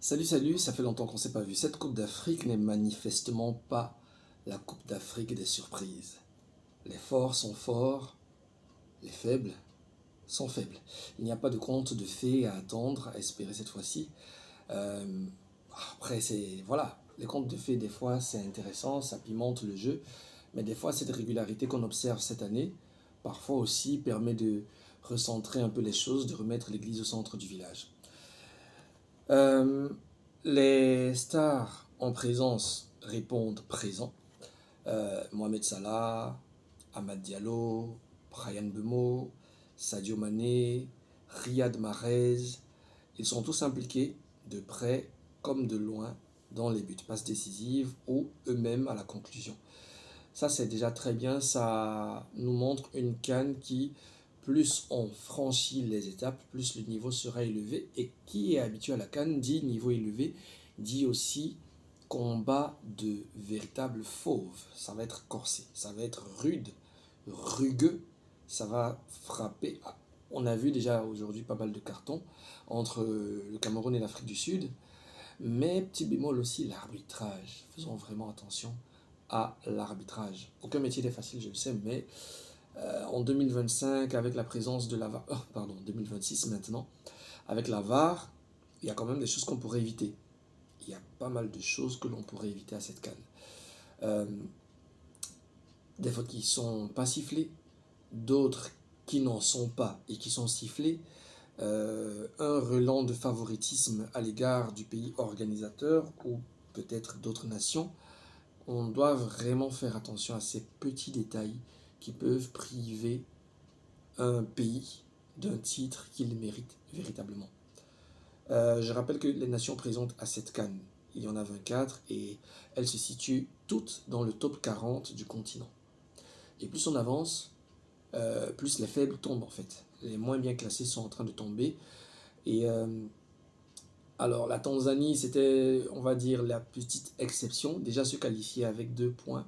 Salut, ça fait longtemps qu'on s'est pas vu. Cette Coupe d'Afrique n'est manifestement pas la Coupe d'Afrique des surprises. Les forts sont forts, les faibles sont faibles. Il n'y a pas de conte de fées à attendre, à espérer cette fois-ci. Euh, Après, voilà, les contes de fées, des fois, c'est intéressant, ça pimente le jeu, mais des fois, cette régularité qu'on observe cette année, parfois aussi permet de recentrer un peu les choses, de remettre l'église au centre du village. Euh, les stars en présence répondent présent. Mohamed Salah, Amad Diallo, Brian Bemo, Sadio Mané, Riyad Mahrez, ils sont tous impliqués de près comme de loin dans les buts, passes décisives ou eux-mêmes à la conclusion. Ça, c'est déjà très bien. Ça nous montre une CAN qui, plus on franchit les étapes, plus le niveau sera élevé. Et qui est habitué à la CAN dit niveau élevé, dit aussi combat de véritables fauves. Ça va être corsé, ça va être rude, rugueux, ça va frapper. On a vu déjà aujourd'hui pas mal de cartons entre le Cameroun et l'Afrique du Sud. Mais petit bémol aussi, l'arbitrage. Faisons vraiment attention à l'arbitrage. Aucun métier n'est facile, je le sais, mais en 2025, avec la présence de la VAR, pardon, 2026 maintenant, avec la VAR, il y a quand même des choses qu'on pourrait éviter. Il y a pas mal de choses que l'on pourrait éviter à cette canne. Euh, des fautes qui sont pas sifflées, d'autres qui n'en sont pas et qui sont sifflées, un relent de favoritisme à l'égard du pays organisateur ou peut-être d'autres nations. On doit vraiment faire attention à ces petits détails qui peuvent priver un pays d'un titre qu'il mérite véritablement. Je rappelle que les nations présentes à cette CAN, il y en a 24 et elles se situent toutes dans le top 40 du continent. Et plus on avance, plus les faibles tombent en fait. Les moins bien classés sont en train de tomber. Et alors la Tanzanie, c'était, on va dire, la petite exception. Déjà se qualifier avec 2 points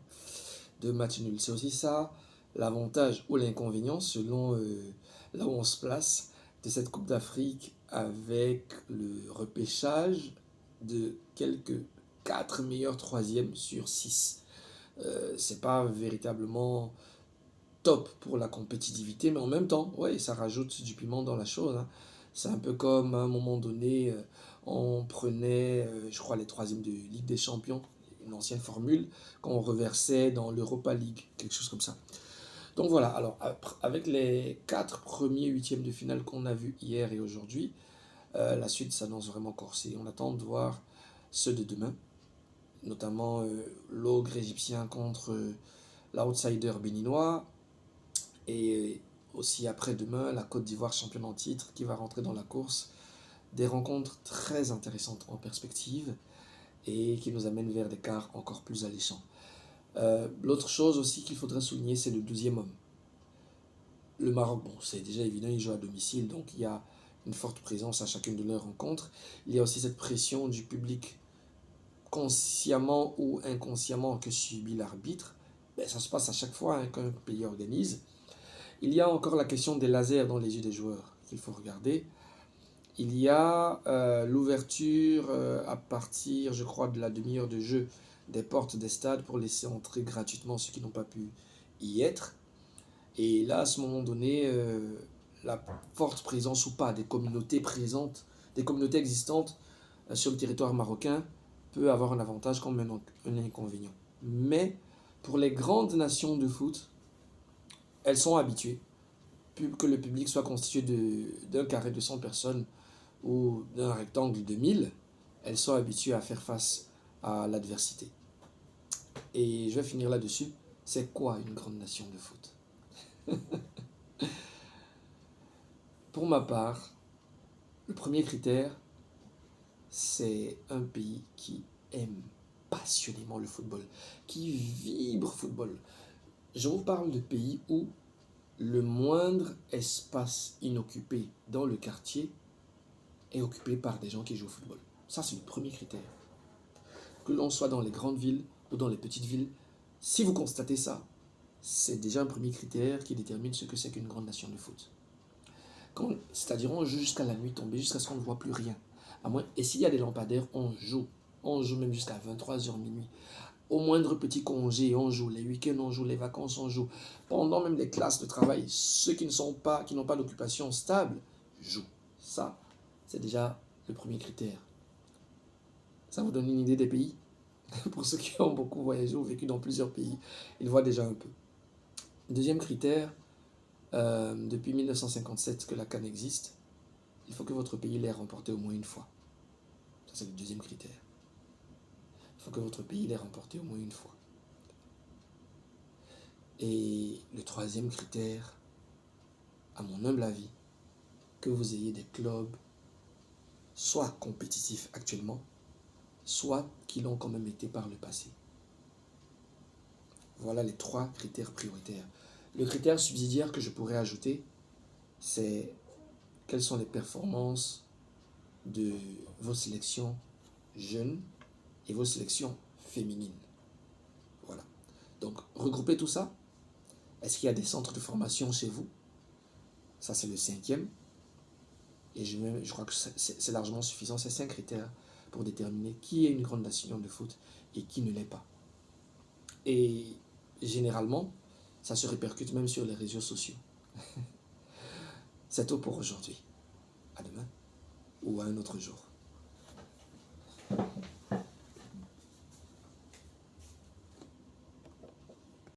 de match nul. C'est aussi ça l'avantage ou l'inconvénient selon là où on se place de cette Coupe d'Afrique avec le repêchage de quelques 4 meilleurs troisièmes sur 6. C'est pas véritablement top pour la compétitivité, mais en même temps, ouais, ça rajoute du piment dans la chose, hein. C'est un peu comme à un moment donné, on prenait, je crois, les troisièmes de Ligue des Champions, une ancienne formule, qu'on reversait dans l'Europa League, quelque chose comme ça. Donc voilà, alors avec les 4 premiers huitièmes de finale qu'on a vus hier et aujourd'hui, la suite s'annonce vraiment corsée. On attend de voir ceux de demain, notamment l'ogre égyptien contre l'outsider béninois, et aussi après-demain, la Côte d'Ivoire championne en titre qui va rentrer dans la course. Des rencontres très intéressantes en perspective et qui nous amènent vers des quarts encore plus alléchants. L'autre chose aussi qu'il faudrait souligner, c'est le 12e homme. Le Maroc, bon, c'est déjà évident, il joue à domicile, donc il y a une forte présence à chacune de leurs rencontres. Il y a aussi cette pression du public, consciemment ou inconsciemment, que subit l'arbitre. Ben, ça se passe à chaque fois, hein, qu'un pays organise. Il y a encore la question des lasers dans les yeux des joueurs qu'il faut regarder. Il y a l'ouverture à partir, je crois, de la demi-heure de jeu des portes des stades pour laisser entrer gratuitement ceux qui n'ont pas pu y être. Et là, à ce moment donné, la forte présence ou pas des communautés présentes, des communautés existantes sur le territoire marocain peut avoir un avantage comme un inconvénient. Mais pour les grandes nations de foot, elles sont habituées que le public soit constitué d'un carré de 100 personnes ou d'un rectangle de 1000, elles sont habituées à faire face à l'adversité. Et je vais finir là-dessus. C'est quoi une grande nation de foot? Pour ma part, le premier critère, c'est un pays qui aime passionnément le football, qui vibre football. Je vous parle de pays où le moindre espace inoccupé dans le quartier est occupé par des gens qui jouent au football. Ça, c'est le premier critère. Que l'on soit dans les grandes villes ou dans les petites villes, si vous constatez ça, c'est déjà un premier critère qui détermine ce que c'est qu'une grande nation de foot. C'est-à-dire on joue jusqu'à la nuit tombée, jusqu'à ce qu'on ne voit plus rien. Et s'il y a des lampadaires, on joue. On joue même jusqu'à 23h minuit. Au moindre petit congé, on joue. Les week-ends, on joue. Les vacances, on joue. Pendant même les classes de travail, ceux qui n'ont pas d'occupation stable, jouent. Ça, c'est déjà le premier critère. Ça vous donne une idée des pays? Pour ceux qui ont beaucoup voyagé ou vécu dans plusieurs pays, ils voient déjà un peu. Deuxième critère, depuis 1957 que la CAN existe, il faut que votre pays l'ait remporté au moins une fois. Ça, c'est le deuxième critère. Il faut que votre pays l'ait remporté au moins une fois. Et le troisième critère, à mon humble avis, que vous ayez des clubs soit compétitifs actuellement, soit qui l'ont quand même été par le passé. Voilà les trois critères prioritaires. Le critère subsidiaire que je pourrais ajouter, c'est quelles sont les performances de vos sélections jeunes et vos sélections féminines. Voilà. Donc, regroupez tout ça. Est-ce qu'il y a des centres de formation chez vous? Ça, c'est le cinquième. Et je crois que c'est largement suffisant, ces 5 critères pour déterminer qui est une grande nation de foot et qui ne l'est pas. Et généralement, ça se répercute même sur les réseaux sociaux. C'est tout pour aujourd'hui. À demain ou à un autre jour.